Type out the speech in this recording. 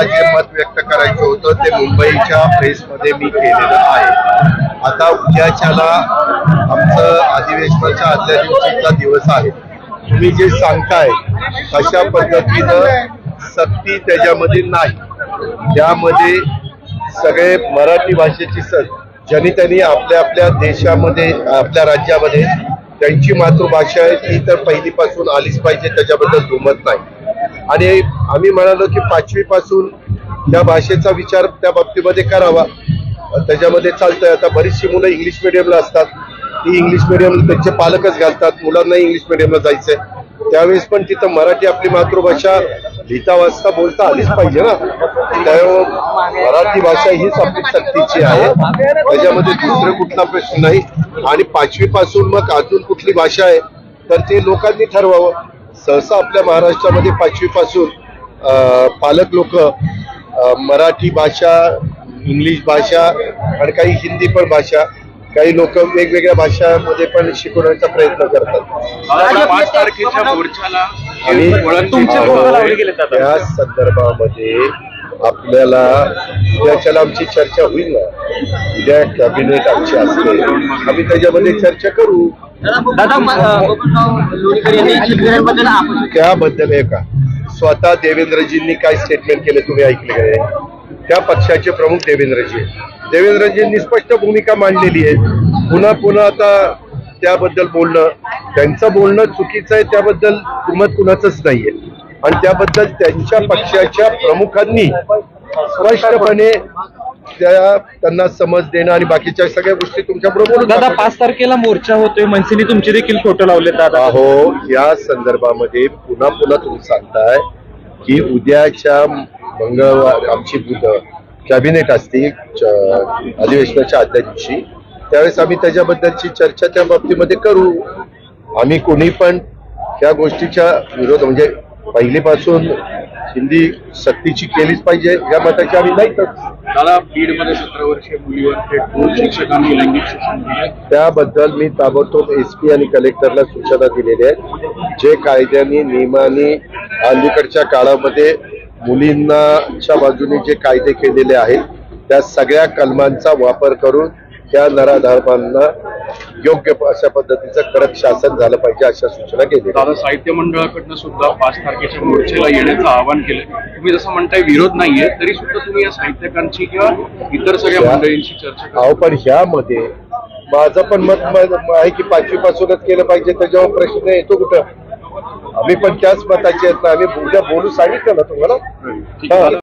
मला जे मत व्यक्त करायचं होतं ते मुंबईच्या प्रेसमध्ये मी केलेलं आहे. आता उद्याच्याला आमचं अधिवेशनाच्या आदल्या दिवशीचा दिवस आहे. तुम्ही जे सांगताय अशा पद्धतीनं सक्ती त्याच्यामध्ये नाही. त्यामध्ये सगळे मराठी भाषेची ज्यांनी त्यांनी आपल्या आपल्या देशामध्ये आपल्या राज्यामध्ये त्यांची मातृभाषा आहे ती तर पहिलीपासून आलीच पाहिजे, त्याच्याबद्दल दुमत नाही. आणि आम्ही म्हणालो की 5वी पासून त्या भाषेचा विचार त्या बाबतीमध्ये करावा, त्याच्यामध्ये चालतंय. आता बरीचशी मुलं इंग्लिश मिडियमला असतात, ती इंग्लिश मिडियम त्यांचे पालकच घालतात, मुलांना इंग्लिश मिडियमला जायचंय, त्यावेळेस पण तिथं मराठी आपली मातृभाषा लिहिता वाचता बोलता आलीच पाहिजे ना. त्यामुळे मराठी भाषा हीच आपली सक्तीची आहे, त्याच्यामध्ये दुसरं कुठला प्रश्न नाही. आणि 5वी पासून मग अजून कुठली भाषा आहे तर ते लोकांनी ठरवावं. सहसा आपल्या महाराष्ट्रामध्ये 5वी पासून पालक लोक मराठी भाषा, इंग्लिश भाषा आणि काही हिंदी पण भाषा, काही लोक वेगवेगळ्या भाषांमध्ये पण शिकवण्याचा प्रयत्न करतात. 5 तारखेच्या मोर्चाला या संदर्भामध्ये आपल्याला उद्याच्याला आमची चर्चा होईल ना. उद्या कॅबिनेट आमची असते, आम्ही त्याच्यामध्ये चर्चा करू. त्याबद्दल आहे का स्वतः देवेंद्रजींनी काय स्टेटमेंट केले तुम्ही ऐकले काय? त्या पक्षाचे प्रमुख देवेंद्रजींनी स्पष्ट भूमिका मांडलेली आहे. पुन्हा पुन्हा आता त्याबद्दल बोलणं, त्यांचं बोलणं चुकीचं आहे त्याबद्दल दुमत कुणाचंच नाहीये. आणि त्याबद्दल त्यांच्या पक्षाच्या प्रमुखांनी स्पष्टपणे त्यांना समज देणं आणि बाकीच्या सगळ्या गोष्टी तुमच्याबरोबर बोलून. दादा 5 तारखेला मोर्चा होतोय, मनसेने तुमचे देखील फोटो लावले दादा. हो, या संदर्भामध्ये पुन्हा पुन्हा तुम्ही सांगताय की उद्याच्या मंगळवार आमची कॅबिनेट असते अधिवेशनाच्या आदल्या दिवशी, त्यावेळेस आम्ही त्याच्याबद्दलची चर्चा त्या बाबतीमध्ये करू. आम्ही कोणी पण त्या गोष्टीच्या विरोध म्हणजे पहिलीपासून हिंदी सक्तीची केलीच पाहिजे या मताची आम्ही नाहीतच. त्याला बीडमध्ये 17 वर्षीय मुलीवर थेट शिक्षकांनी लैंगिक शोषण केले, त्याबद्दल मी ताबडतोब SP आणि कलेक्टरला सूचना दिलेल्या आहेत. जे कायद्याने नियमाने अलीकडच्या काळामध्ये मुलींच्या बाजूने जे कायदे केलेले आहेत त्या सगळ्या कलमांचा वापर करून त्या नराधमांना योग्य अशा पद्धतीचं कडक शासन झालं पाहिजे अशा सूचना केली. दादा साहित्य मंडळाकडनं सुद्धा 5 तारखेच्या मोर्चेला येण्याचं आवाहन केलं. तुम्ही जसं म्हणताय विरोध नाहीये तरी सुद्धा तुम्ही या साहित्यकांची किंवा इतर सगळ्या मंडळींची चर्चा करा. पण ह्यामध्ये माझं पण मत आहे की 5वी पासूनच केलं पाहिजे, त्याच्यावर प्रश्न येतो कुठं. आम्ही पण त्याच मताचे आहेत ना. आम्ही उद्या बोलू सांगितलं ना तुम्हाला.